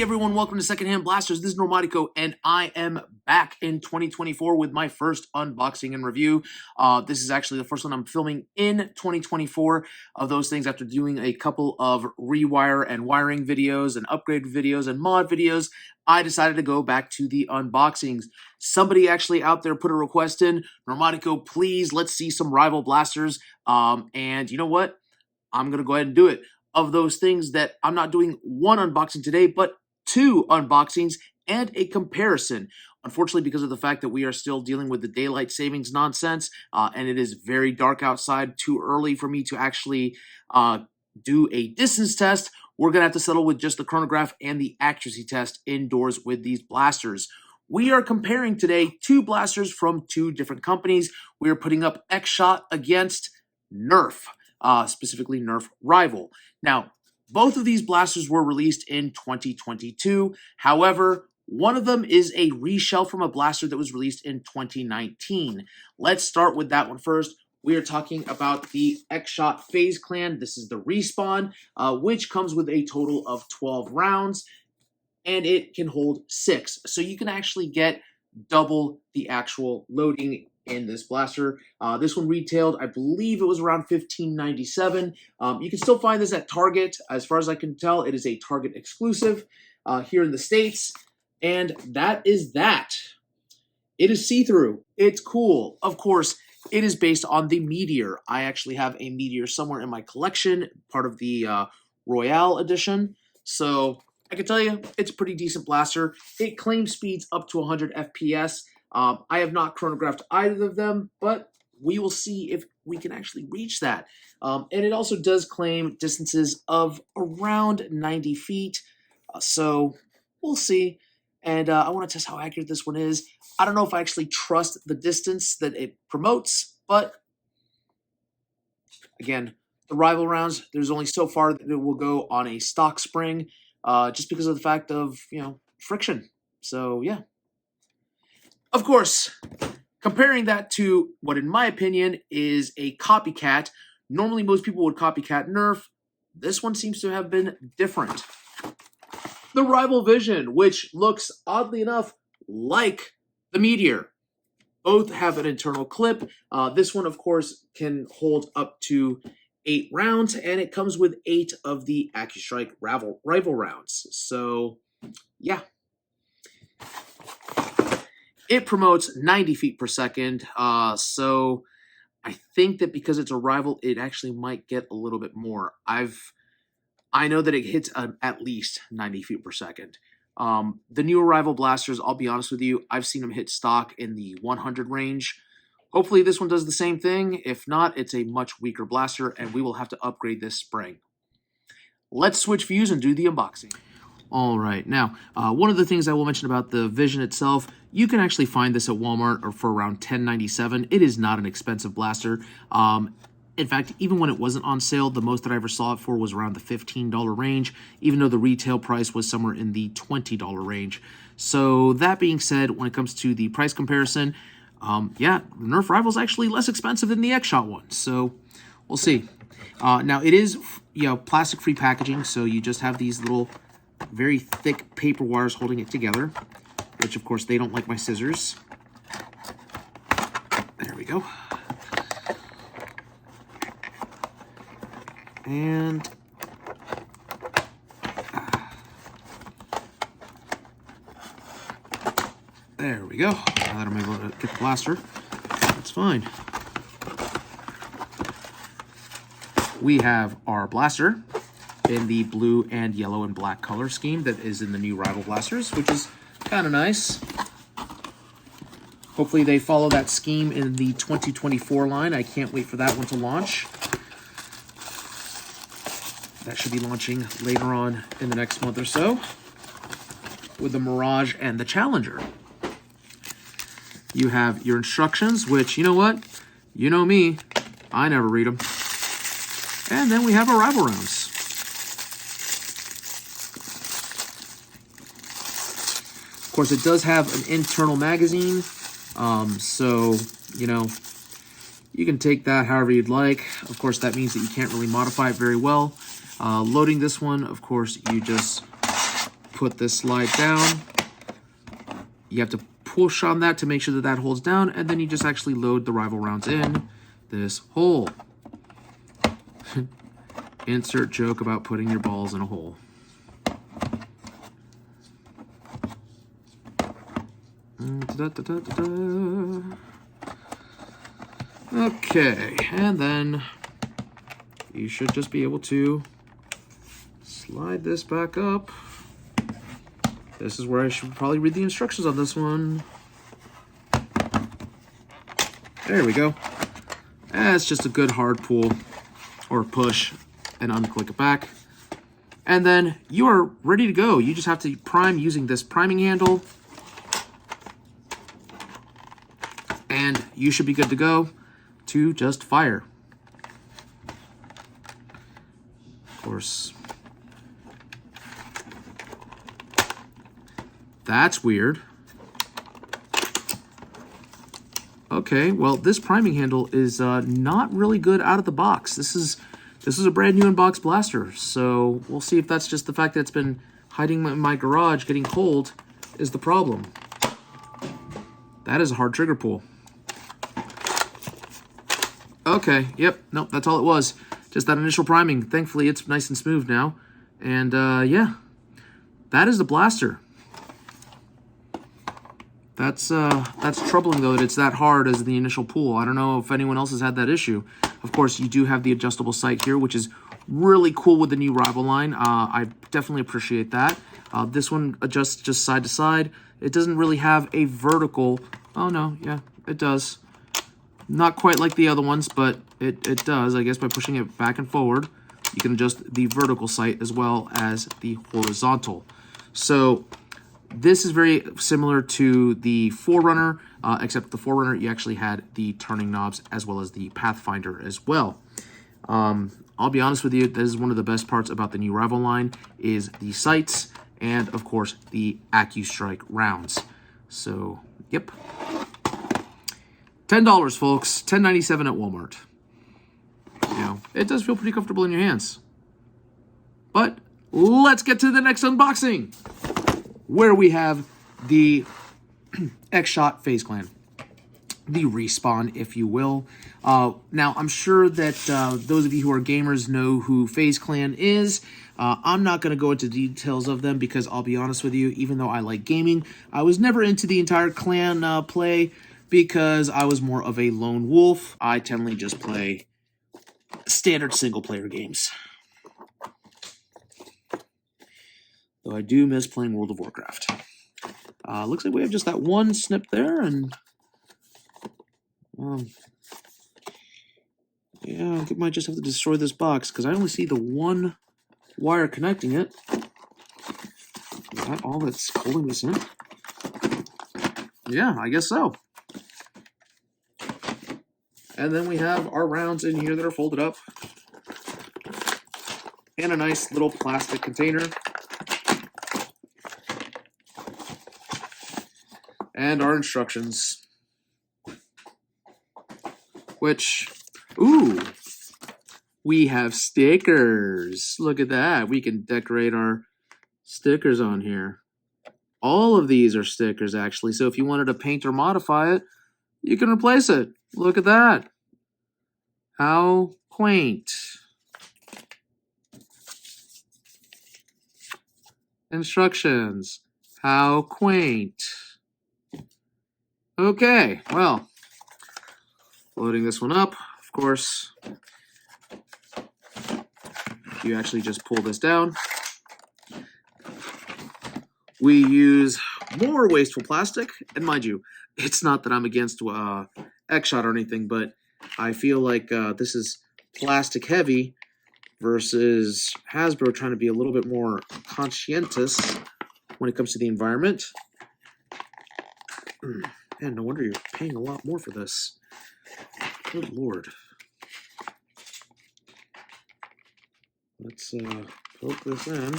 Hey everyone, welcome to Secondhand Blasters. This is Normatico, and I am back in 2024 with my first unboxing and review. This is actually the first one I'm filming in 2024 of those things after doing a couple of rewire and wiring videos and upgrade videos and mod videos. I decided to go back to the unboxings. Somebody actually out there put a request in, Normatico, please, let's see some Rival Blasters. And you know what? I'm going to go ahead and do it. Of those things that I'm not doing one unboxing today, but two unboxings and a comparison. Unfortunately, because of the fact that we are still dealing with the daylight savings nonsense, and it is very dark outside, too early for me to actually do a distance test, we're going to have to settle with just the chronograph and the accuracy test indoors with these blasters. We are comparing today two blasters from two different companies. We are putting up X-Shot against Nerf. Specifically Nerf Rival. Now, both of these blasters were released in 2022. However, one of them is a reshell from a blaster that was released in 2019. Let's start with that one first. We are talking about the X-Shot FaZe Clan. This is the Respawn, which comes with a total of 12 rounds, and it can hold 6. So you can actually get double the actual loading in this blaster. This one retailed, I believe it was around $15.97. You can still find this at Target. As far as I can tell, it is a Target exclusive here in the States. And that is that. It is see-through. It's cool. Of course, it is based on the Meteor. I actually have a Meteor somewhere in my collection, part of the Royale edition. So I can tell you, it's a pretty decent blaster. It claims speeds up to 100 FPS. I have not chronographed either of them, but we will see if we can actually reach that. And it also does claim distances of around 90 feet, so we'll see. And I want to test how accurate this one is. I don't know if I actually trust the distance that it promotes, but again, the Rival rounds, there's only so far that it will go on a stock spring, just because of the fact of, friction. So, yeah. Of course, comparing that to what, in my opinion, is a copycat. Normally, most people would copycat Nerf. This one seems to have been different. The Rival Vision, which looks, oddly enough, like the Meteor. Both have an internal clip. This one, of course, can hold up to 8 rounds, and it comes with 8 of the AccuStrike Rival rounds. So, yeah. It promotes 90 feet per second, so I think that because it's a Rival, it actually might get a little bit more. I know that it hits at least 90 feet per second. The newer Rival blasters, I'll be honest with you, I've seen them hit stock in the 100 range. Hopefully this one does the same thing. If not, it's a much weaker blaster, and we will have to upgrade this spring. Let's switch views and do the unboxing. All right, now, one of the things I will mention about the Vision itself, you can actually find this at Walmart or for around $10.97. It is not an expensive blaster. In fact, even when it wasn't on sale, the most that I ever saw it for was around the $15 range, even though the retail price was somewhere in the $20 range. So that being said, when it comes to the price comparison, yeah, Nerf Rival is actually less expensive than the X-Shot one, so we'll see. Now, it is, plastic-free packaging, so you just have these little very thick paper wires holding it together, which of course they don't like my scissors. There we go. And there we go. Now that I'm able to get the blaster, that's fine. We have our blaster in the blue and yellow and black color scheme that is in the new Rival blasters, which is kind of nice. Hopefully they follow that scheme in the 2024 line. I can't wait for that one to launch. That should be launching later on in the next month or so with the Mirage and the Challenger. You have your instructions, which, you know what? You know me, I never read them. And then we have our Rival rounds. Of course, it does have an internal magazine, so, you can take that however you'd like. Of course, that means that you can't really modify it very well. Loading this one, of course, you just put this slide down. You have to push on that to make sure that that holds down, and then you just actually load the rival rounds in this hole. Insert joke about putting your balls in a hole. Okay, and then you should just be able to slide this back up. This is where I should probably read the instructions on this one. There we go. It's just a good hard pull or push and unclick it back. And then you are ready to go. You just have to prime using this priming handle. And you should be good to go to just fire. Of course. That's weird. Okay, well, this priming handle is not really good out of the box. This is a brand new in-box blaster, so we'll see if that's just the fact that it's been hiding in my garage, getting cold, is the problem. That is a hard trigger pull. Okay, yep, nope, that's all it was. Just that initial priming. Thankfully, it's nice and smooth now. And yeah, that is the blaster. That's troubling, though, that it's that hard as the initial pull. I don't know if anyone else has had that issue. Of course, you do have the adjustable sight here, which is really cool with the new Rival line. I definitely appreciate that. This one adjusts just side to side. It doesn't really have a vertical. Oh, no, yeah, it does. Not quite like the other ones, but it does. I guess by pushing it back and forward, you can adjust the vertical sight as well as the horizontal. So this is very similar to the Forerunner, except the Forerunner, you actually had the turning knobs as well as the Pathfinder as well. I'll be honest with you, this is one of the best parts about the new Rival line is the sights and, of course, the AccuStrike rounds. So, yep. $10, folks. $10.97 at Walmart. You know, it does feel pretty comfortable in your hands. But let's get to the next unboxing, where we have the X-Shot FaZe Clan. The Respawn, if you will. Now, I'm sure that those of you who are gamers know who FaZe Clan is. I'm not going to go into details of them because I'll be honest with you, even though I like gaming, I was never into the entire clan play because I was more of a lone wolf. I tend to just play standard single-player games. Though I do miss playing World of Warcraft. Looks like we have just that one snip there, and yeah, I might just have to destroy this box because I only see the one wire connecting it. Is that all that's holding this in? Yeah, I guess so. And then we have our rounds in here that are folded up. And a nice little plastic container. And our instructions. Which, ooh, we have stickers. Look at that. We can decorate our stickers on here. All of these are stickers, actually. So if you wanted to paint or modify it, you can replace it. Look at that. How quaint. Instructions. How quaint. Okay, well, loading this one up, of course, you actually just pull this down. We use more wasteful plastic, and mind you, it's not that I'm against X-Shot or anything, but I feel like this is plastic heavy versus Hasbro trying to be a little bit more conscientious when it comes to the environment. Man, no wonder you're paying a lot more for this. Good Lord. Let's poke this in.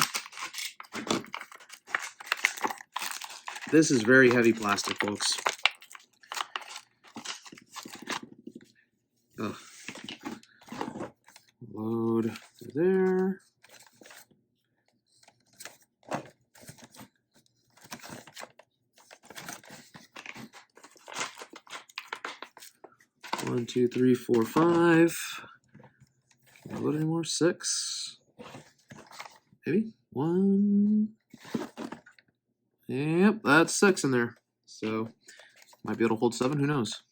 This is very heavy plastic, folks. Ugh. Load there. 1, 2, 3, 4, 5. Can I load anymore? 6. Maybe 1. Yep, that's 6 in there. So might be able to hold 7. Who knows?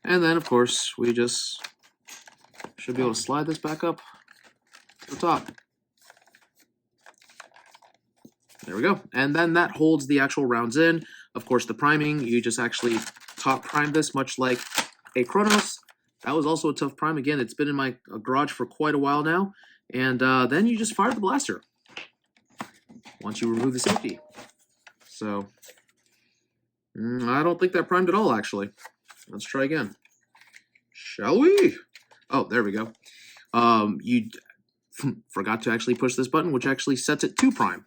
And then, of course, we just should be able to slide this back up to the top. There we go. And then that holds the actual rounds in. Of course, the priming, you just actually top prime this, much like a Chronos. That was also a tough prime. Again, it's been in my garage for quite a while now. And then you just fire the blaster once you remove the safety. So, I don't think that primed at all, actually. Let's try again. Shall we? Oh, there we go. You forgot to actually push this button, which actually sets it to prime.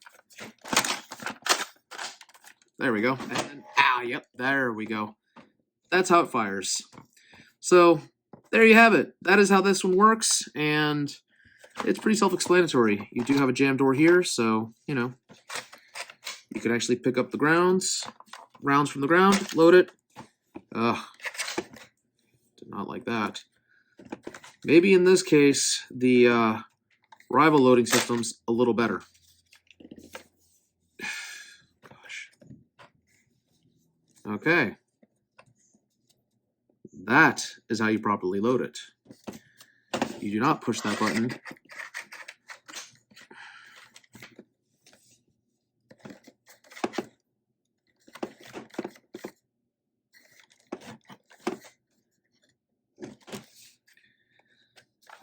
There we go. And then, yep, there we go. That's how it fires. So, there you have it. That is how this one works, and it's pretty self-explanatory. You do have a jam door here, so, you know, you can actually pick up the rounds from the ground, load it. Ugh, did not like that. Maybe in this case, the Rival loading system's a little better. Gosh. Okay. That is how you properly load it. You do not push that button.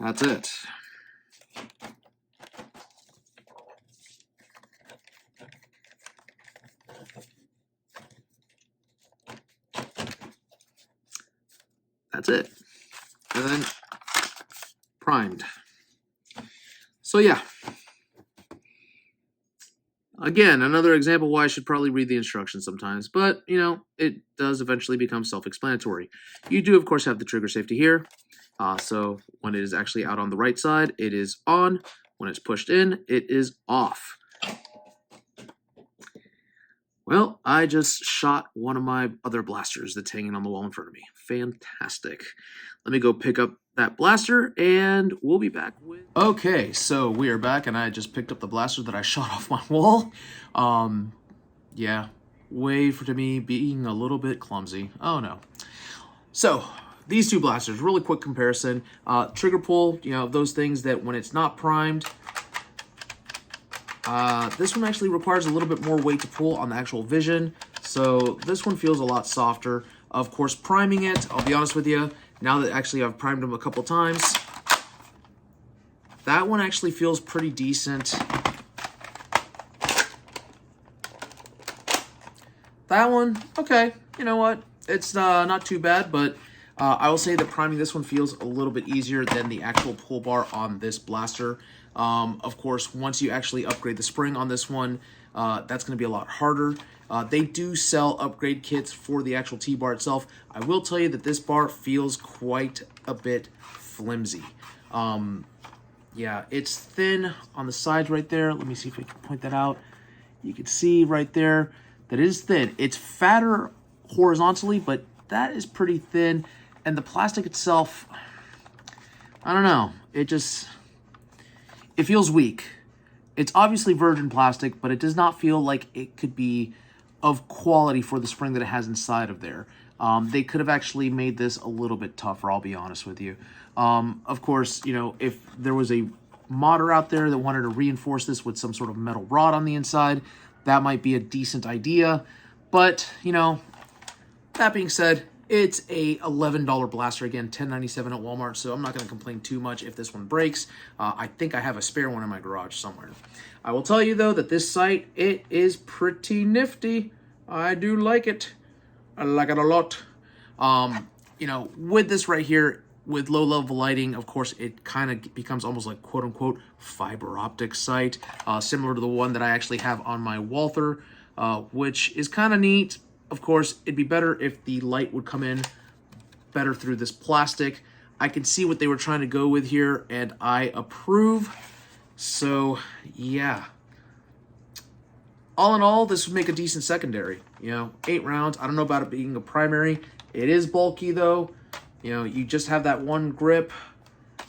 That's it. That's it. And then primed. So yeah. Again, another example why I should probably read the instructions sometimes, but, you know, it does eventually become self-explanatory. You do, of course, have the trigger safety here. So when it is actually out on the right side, it is on. When it's pushed in, it is off. Well, I just shot one of my other blasters that's hanging on the wall in front of me. Fantastic. Let me go pick up that blaster, and we'll be back with... Okay, so we are back, and I just picked up the blaster that I shot off my wall. Yeah, way to me being a little bit clumsy. Oh, no. So, these two blasters, really quick comparison. Trigger pull, you know, those things that when it's not primed... this one actually requires a little bit more weight to pull on the actual vision, so this one feels a lot softer. Of course, priming it, I'll be honest with you, now that actually I've primed them a couple times, that one actually feels pretty decent. That one, okay, you know what, it's not too bad, but I will say that priming this one feels a little bit easier than the actual pull bar on this blaster. Of course, once you actually upgrade the spring on this one, that's going to be a lot harder. They do sell upgrade kits for the actual T-bar itself. I will tell you that this bar feels quite a bit flimsy. Yeah, it's thin on the sides right there. Let me see if we can point that out. You can see right there that it is thin. It's fatter horizontally, but that is pretty thin. And the plastic itself, I don't know, it feels weak. It's obviously virgin plastic, but it does not feel like it could be of quality for the spring that it has inside of there. They could have actually made this a little bit tougher, I'll be honest with you. Of course, you know, if there was a modder out there that wanted to reinforce this with some sort of metal rod on the inside, that might be a decent idea. But, you know, that being said, it's a $11 blaster, again, $10.97 at Walmart, so I'm not going to complain too much if this one breaks. I think I have a spare one in my garage somewhere. I will tell you, though, that this sight, it is pretty nifty. I do like it. I like it a lot. You know, with this right here, with low-level lighting, of course, it kind of becomes almost like quote-unquote fiber optic sight, similar to the one that I actually have on my Walther, which is kind of neat. Of course, it'd be better if the light would come in better through this plastic. I can see what they were trying to go with here, and I approve. So, yeah. All in all, this would make a decent secondary. You know, 8 rounds. I don't know about it being a primary. It is bulky, though. You know, you just have that one grip.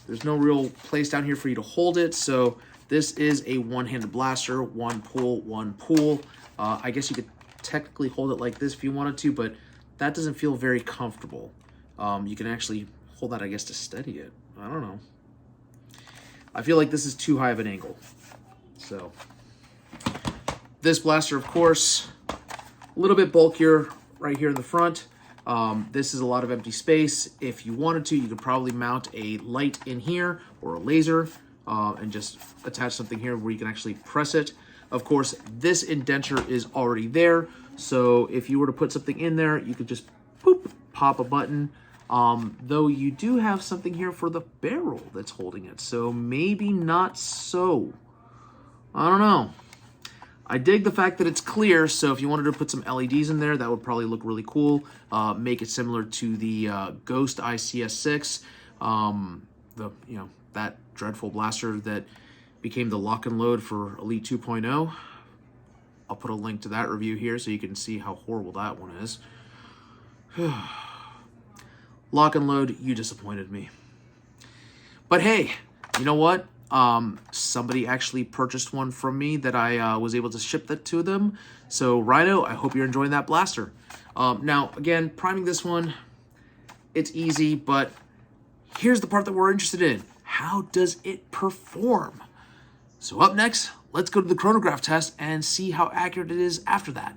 There's no real place down here for you to hold it, so this is a one-handed blaster, one pull, one pull. I guess you could technically hold it like this if you wanted to, but that doesn't feel very comfortable. You can actually hold that, I guess, to steady it. I don't know. I feel like this is too high of an angle. So this blaster, of course, a little bit bulkier right here in the front. This is a lot of empty space. If you wanted to, you could probably mount a light in here or a laser and just attach something here where you can actually press it. Of course, this indenture is already there. So if you were to put something in there, you could just boop, pop a button. Though you do have something here for the barrel that's holding it. So maybe not so. I don't know. I dig the fact that it's clear, so if you wanted to put some LEDs in there, that would probably look really cool. Make it similar to the Ghost ICS6, that dreadful blaster that became the lock and load for Elite 2.0. I'll put a link to that review here so you can see how horrible that one is. Lock and load, you disappointed me. But hey, you know what? Somebody actually purchased one from me that I was able to ship that to them. So Rhino, I hope you're enjoying that blaster. Now, again, priming this one, it's easy, but here's the part that we're interested in. How does it perform? So up next, let's go to the chronograph test and see how accurate it is after that.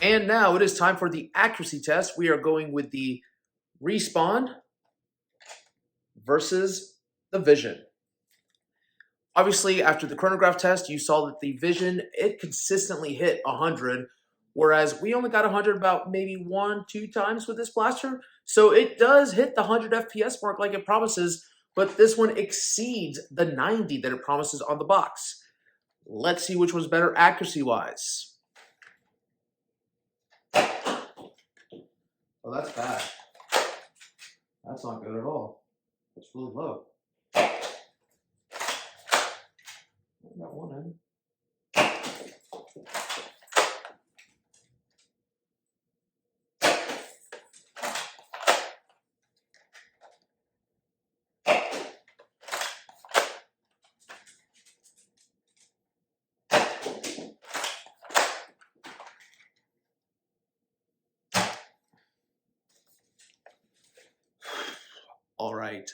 And now it is time for the accuracy test. We are going with the Respawn versus the Vision. Obviously, after the chronograph test, you saw that the Vision, it consistently hit 100, whereas we only got 100 about maybe 1-2 times with this blaster. So it does hit the 100 FPS mark like it promises, but this one exceeds the 90 that it promises on the box. Let's see which one's better accuracy-wise. Oh, that's bad. That's not good at all. It's really low. I got one in. All right.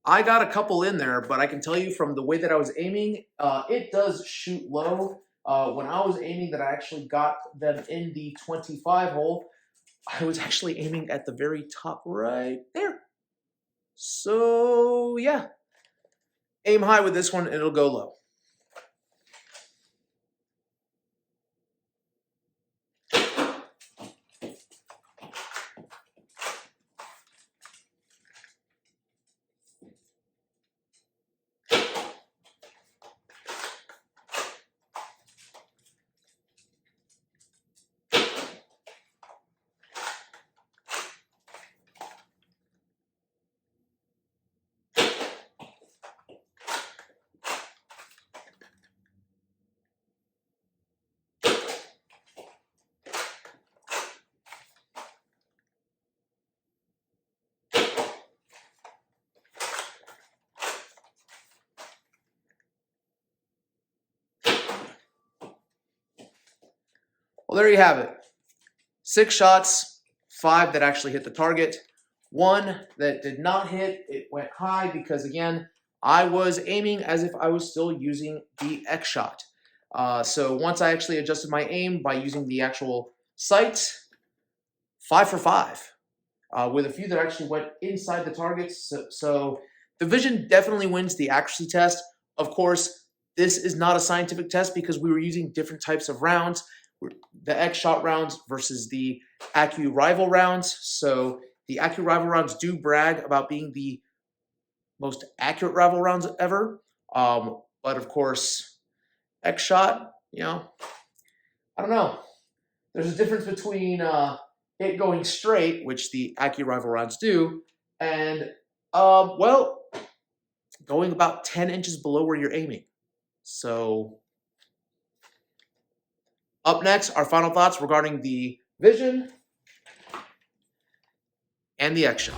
I got a couple in there, but I can tell you from the way that I was aiming, it does shoot low. When I was aiming that I actually got them in the 25 hole, I was actually aiming at the very top right there. So, yeah. Aim high with this one, and it'll go low. Well, there you have it. 6 shots, 5 that actually hit the target, 1 that did not hit. It went high because, again, I was aiming as if I was still using the X shot. So once I actually adjusted my aim by using the actual sight, 5 for 5, with a few that actually went inside the targets. So the vision definitely wins the accuracy test. Of course, this is not a scientific test because we were using different types of rounds, the X shot rounds versus the Accu Rival rounds. So the Accu Rival rounds do brag about being the most accurate rival rounds ever. But of course, X shot, I don't know. There's a difference between it going straight, which the Accu Rival rounds do, and well, going about 10 inches below where you're aiming. So up next, our final thoughts regarding the vision and the X shot.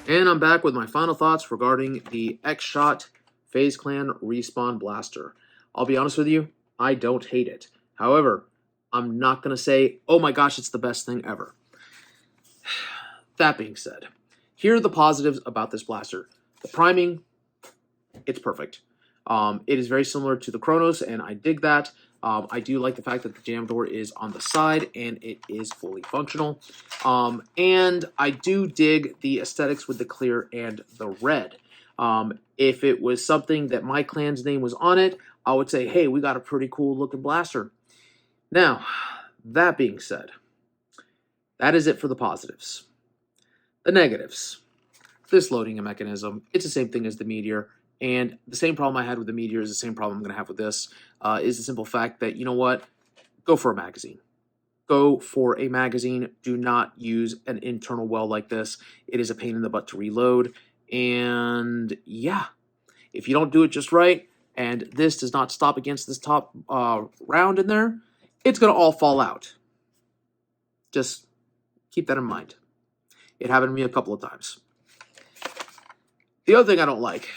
And I'm back with my final thoughts regarding the X shot FaZe Clan Respawn Blaster. I'll be honest with you, I don't hate it. However, I'm not going to say, oh my gosh, it's the best thing ever. That being said, here are the positives about this blaster. The priming, it's perfect. It is very similar to the Chronos, and I dig that. I do like the fact that the jam door is on the side, and it is fully functional. And I do dig the aesthetics with the clear and the red. If it was something that my clan's name was on it, I would say, hey, we got a pretty cool looking blaster. Now, that being said, that is it for the positives. The negatives. This loading mechanism, it's the same thing as the Meteor. And the same problem I had with the Meteor is the same problem I'm going to have with this, is the simple fact that, you know what? Go for a magazine. Go for a magazine. Do not use an internal well like this. It is a pain in the butt to reload. And yeah, if you don't do it just right, and this does not stop against this top round in there, it's going to all fall out. Just keep that in mind. It happened to me a couple of times. The other thing I don't like,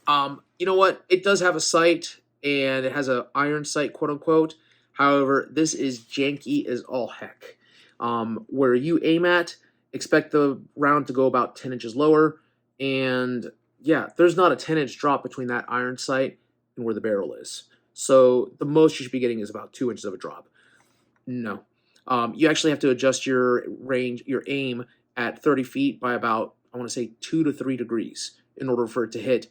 you know what? It does have a sight, and it has an iron sight, quote unquote. However, this is janky as all heck. Where you aim at, expect the round to go about 10 inches lower, and yeah, there's not a 10-inch drop between that iron sight and where the barrel is. So the most you should be getting is about 2 inches of a drop. No. You actually have to adjust your range, your aim at 30 feet by about, I want to say 2 to 3 degrees in order for it to hit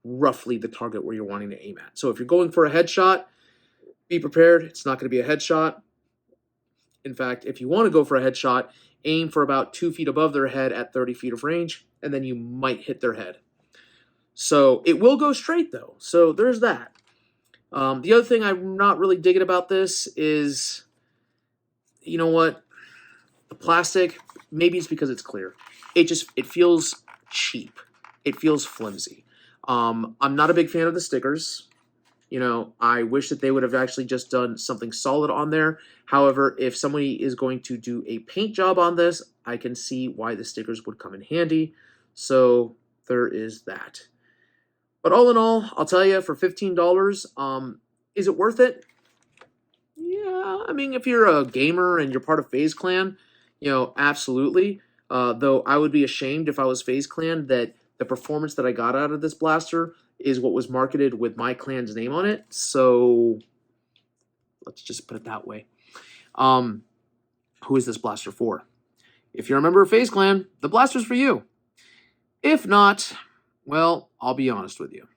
roughly the target where you're wanting to aim at. So if you're going for a headshot, be prepared. It's not going to be a headshot. In fact, if you want to go for a headshot, aim for about 2 feet above their head at 30 feet of range, and then you might hit their head. So it will go straight, though. So there's that. The other thing I'm not really digging about this is, you know what? The plastic, maybe it's because it's clear. It feels cheap. It feels flimsy. I'm not a big fan of the stickers. You know, I wish that they would have actually just done something solid on there. However, if somebody is going to do a paint job on this, I can see why the stickers would come in handy. So there is that. But all in all, I'll tell you, for $15, is it worth it? Yeah, I mean, if you're a gamer and you're part of FaZe Clan, you know, absolutely. Though I would be ashamed if I was FaZe Clan that the performance that I got out of this blaster is what was marketed with my clan's name on it. So let's just put it that way. Who is this blaster for? If you're a member of FaZe Clan, the blaster's for you. If not, well, I'll be honest with you.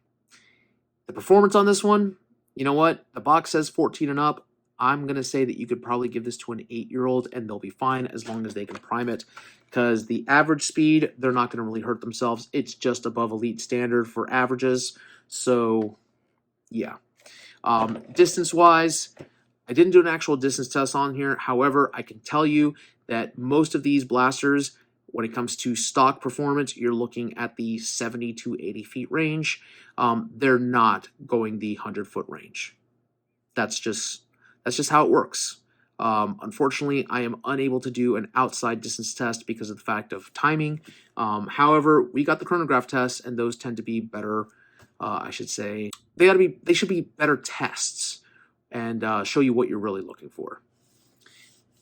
The performance on this one, you know what? The box says 14 and up. I'm going to say that you could probably give this to an 8-year-old and they'll be fine as long as they can prime it. Because the average speed, they're not going to really hurt themselves. It's just above elite standard for averages. So, yeah. Distance-wise, I didn't do an actual distance test on here. However, I can tell you that most of these blasters When it comes to stock performance, you're looking at the 70 to 80 feet range. They're not going the 100-foot range. That's just how it works. Unfortunately, I am unable to do an outside distance test because of the fact of timing. However, we got the chronograph tests, and those tend to be better. I should say they should be better tests and show you what you're really looking for.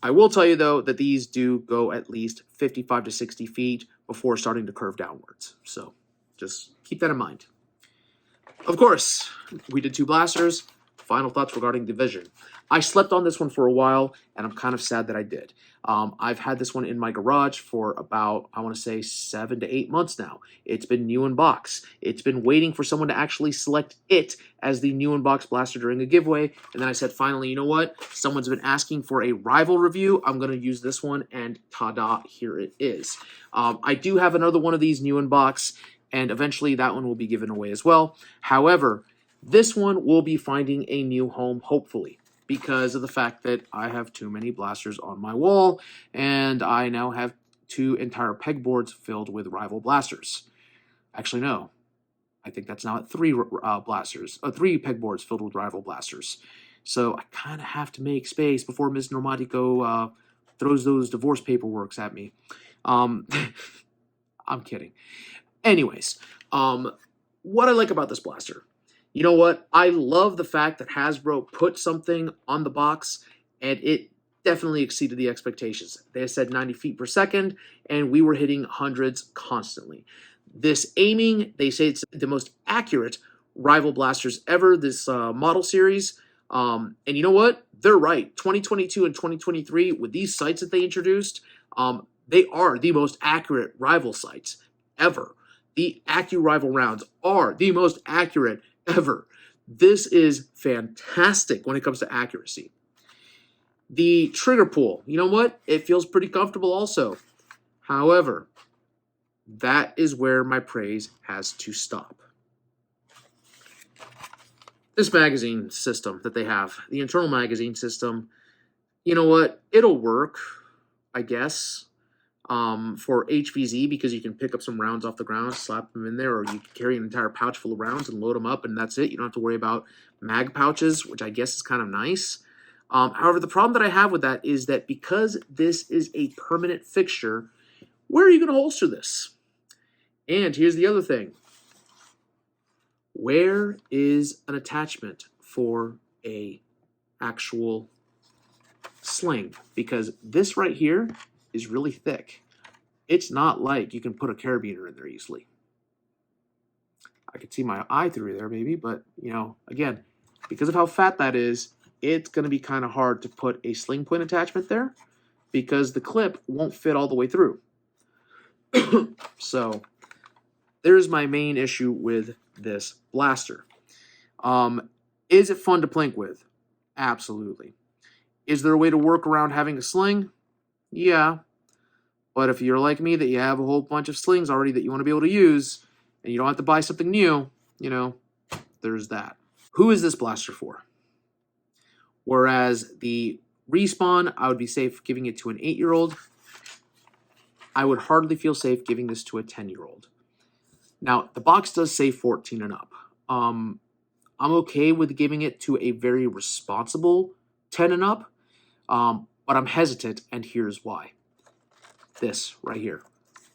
I will tell you, though, that these do go at least 55 to 60 feet before starting to curve downwards. So just keep that in mind. Of course, we did 2 blasters. Final thoughts regarding division. I slept on this one for a while, and I'm kind of sad that I did. I've had this one in my garage for about, I want to say, 7 to 8 months now. It's been new in box. It's been waiting for someone to actually select it as the new in box blaster during a giveaway. And then I said, finally, you know what? Someone's been asking for a rival review. I'm going to use this one, and ta-da, here it is. I do have another one of these new in box, and eventually that one will be given away as well. However, this one will be finding a new home, hopefully, because of the fact that I have too many blasters on my wall, and I now have 2 entire pegboards filled with rival blasters. Actually, no. I think that's now at 3 blasters, 3 pegboards filled with rival blasters. So I kind of have to make space before Ms. Normatico throws those divorce paperworks at me. I'm kidding. Anyways, what I like about this blaster. You know what? I love the fact that Hasbro put something on the box, and it definitely exceeded the expectations. They said 90 feet per second, and we were hitting hundreds constantly. This aiming, they say it's the most accurate rival blasters ever, this model series. And you know what? They're right. 2022 and 2023, with these sights that they introduced, they are the most accurate rival sights ever. The AccuRival rounds are the most accurate ever. This is fantastic when it comes to accuracy. The trigger pull, you know what? It feels pretty comfortable also. However, that is where my praise has to stop. This magazine system that they have, the internal magazine system, you know what? It'll work, I guess, for HVZ, because you can pick up some rounds off the ground, slap them in there, or you can carry an entire pouch full of rounds and load them up, and that's it. You don't have to worry about mag pouches, which I guess is kind of nice. However, the problem that I have with that is that because this is a permanent fixture, where are you going to holster this? And here's the other thing. Where is an attachment for a actual sling? Because this right here is really thick. It's not like you can put a carabiner in there easily. I could see my eye through there maybe, but you know, again, because of how fat that is, it's going to be kind of hard to put a sling point attachment there because the clip won't fit all the way through. So there's my main issue with this blaster. Is it fun to plink with? Absolutely. Is there a way to work around having a sling? Yeah. But if you're like me, that you have a whole bunch of slings already that you want to be able to use, and you don't have to buy something new, you know, there's that. Who is this blaster for? Whereas the Respawn, I would be safe giving it to an 8-year-old. I would hardly feel safe giving this to a 10-year-old. Now, the box does say 14 and up. I'm okay with giving it to a very responsible 10 and up, but I'm hesitant, and here's why. This right here.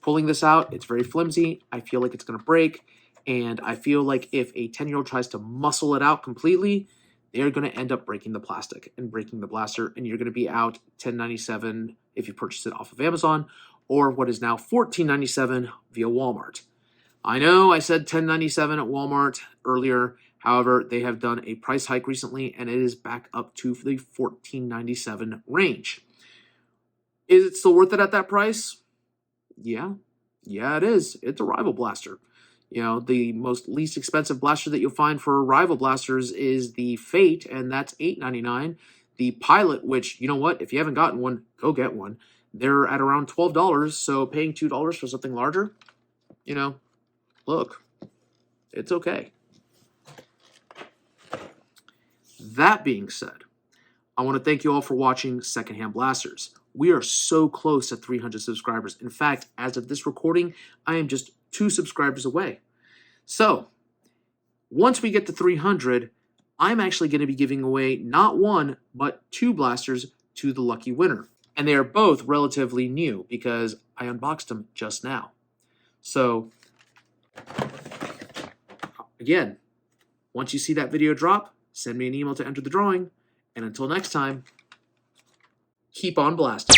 Pulling this out, it's very flimsy. I feel like it's going to break, and I feel like if a 10-year-old tries to muscle it out completely, they're going to end up breaking the plastic and breaking the blaster, and you're going to be out $10.97 if you purchase it off of Amazon, or what is now $14.97 via Walmart. I know I said $10.97 at Walmart earlier. However, they have done a price hike recently, and it is back up to the $14.97 range. Is it still worth it at that price? Yeah. Yeah, it is. It's a rival blaster. You know, the most least expensive blaster that you'll find for rival blasters is the Fate, and that's $8.99. The Pilot, which, you know what, if you haven't gotten one, go get one. They're at around $12, so paying $2 for something larger, you know, look, it's okay. That being said, I want to thank you all for watching Secondhand Blasters. We are so close to 300 subscribers. In fact, as of this recording, I am just 2 subscribers away. So, once we get to 300, I'm actually going to be giving away not 1, but 2 blasters to the lucky winner. And they are both relatively new because I unboxed them just now. So, again, once you see that video drop, send me an email to enter the drawing. And until next time, keep on blasting.